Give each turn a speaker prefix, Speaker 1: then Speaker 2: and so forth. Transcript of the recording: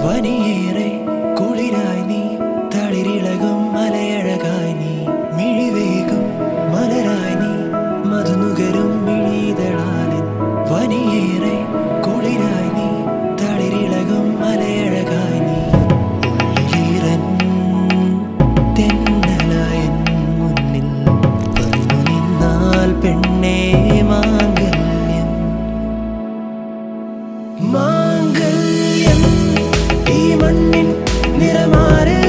Speaker 1: വനിയേറെ കുളിരായി നീ തളിരിളകും മലയഴകായി നീ മിഴിവേകും മലരായി നീ മധുനുകരും മിഴിതളാലിൻ വനിയേറെ കുളിരായി നീ തളിരിളകും മലയഴകായി നീ ഉള്ളിലീറൻ തെന്നലായി മുന്നിൽ വന്നു നിന്നാൽ പെണ്ണേ മാംഗല്യം മാംഗല്യം ഈ മണ്ണിൻ നിറമാരെ